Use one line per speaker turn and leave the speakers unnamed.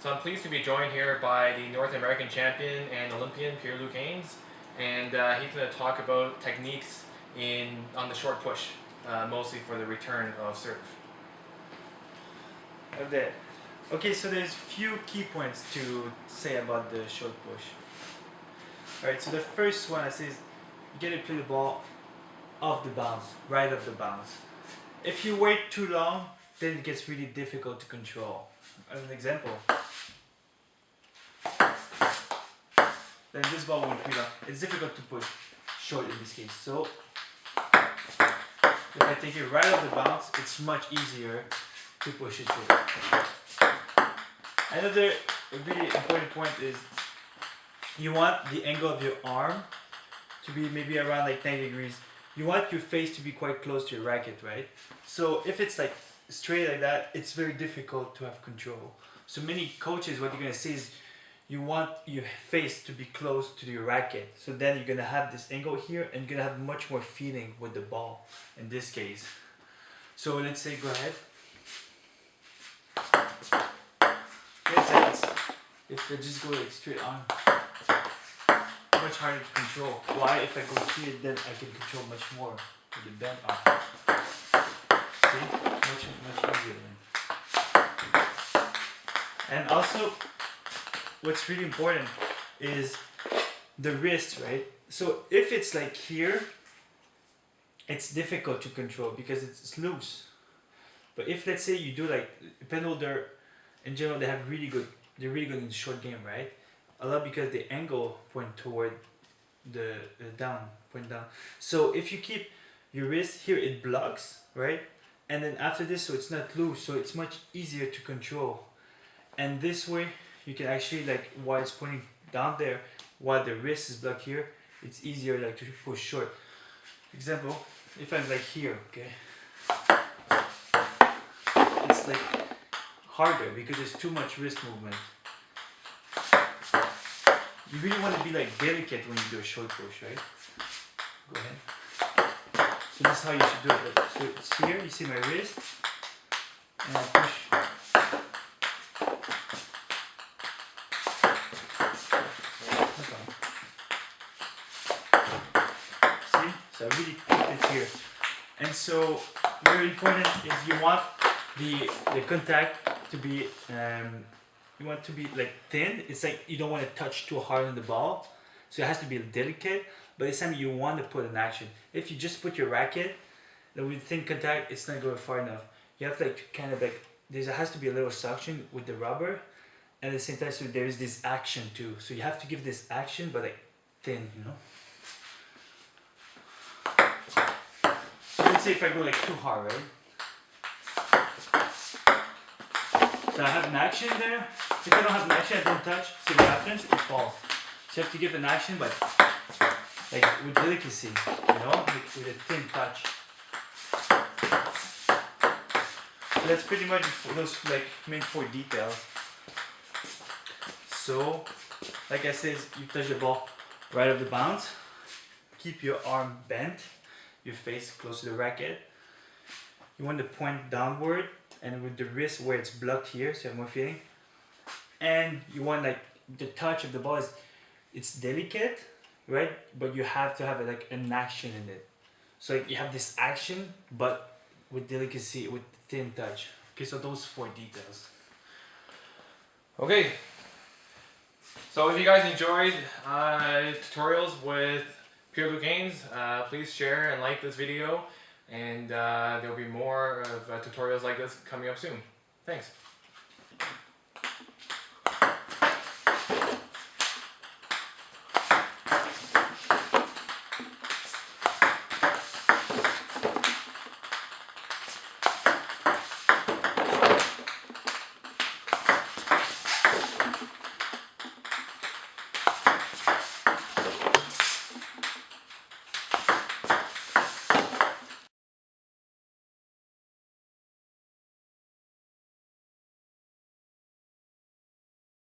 So I'm pleased to be joined here by the North American champion and Olympian Pierre-Luc Hinse, and he's going to talk about techniques on the short push, mostly for the return of serve.
Okay. Okay, so there's few key points to say about the short push. Alright, so the first one I say is you gotta play the ball off the bounce, right off the bounce. If you wait too long, then it gets really difficult to control. As an example, then this ball won't be long. It's difficult to push short in this case. So if I take it right off the bounce, it's much easier to push it through. Another really important point is you want the angle of your arm to be maybe around like 90 degrees. You want your face to be quite close to your racket, right? So if it's like straight like that, it's very difficult to have control. So many coaches, what you're gonna say is you want your face to be close to your racket. So then you're gonna have this angle here and you're gonna have much more feeling with the ball in this case. So let's say, go ahead. If I just go like straight on, much harder to control. Why? If I go here, then I can control much more with the bend arm. See? Much easier then. And also, what's really important is the wrist, right? So if it's like here, it's difficult to control because it's loose. But if let's say you do like pendle, in general they're really good in the short game, right? A lot because the angle point toward the point down. So if you keep your wrist here, it blocks, right? And then after this, so it's not loose, so it's much easier to control. And this way, you can actually like while it's pointing down there, while the wrist is blocked here, it's easier like to push short. For example, if I'm like here, okay, it's like harder because there's too much wrist movement. You really want to be like delicate when you do a short push, right? Go ahead. So this is how you should do it. So it's here, you see my wrist, and I push. See? So I really keep it here. And so very important is you want the contact to be you want to be like thin. It's like you don't want to touch too hard on the ball, so it has to be delicate, but this time you want to put an action. If you just put your racket, then with thin contact, it's not going far enough. You have to like kind of like there has to be a little suction with the rubber, and at the same time, so there is this action too. So you have to give this action, but like thin, you know. So let's say if I go like too hard, right? So I have an action there. If I don't have an action, I don't touch. See what happens? It falls. So you have to give an action, but like with delicacy, you know, like with a thin touch. So that's pretty much those like main 4 details. So, like I said, you touch the ball right off the bounce. Keep your arm bent, your face close to the racket. You want to point downward, and with the wrist where it's blocked here, so you have more feeling. And you want like the touch of the ball it's delicate, right? But you have to have like an action in it. So like you have this action, but with delicacy, with thin touch. Okay, so those 4 details.
Okay. So if you guys enjoyed tutorials with Pierre-Luc Hinse, please share and like this video, and there'll be more of tutorials like this coming up soon. Thanks.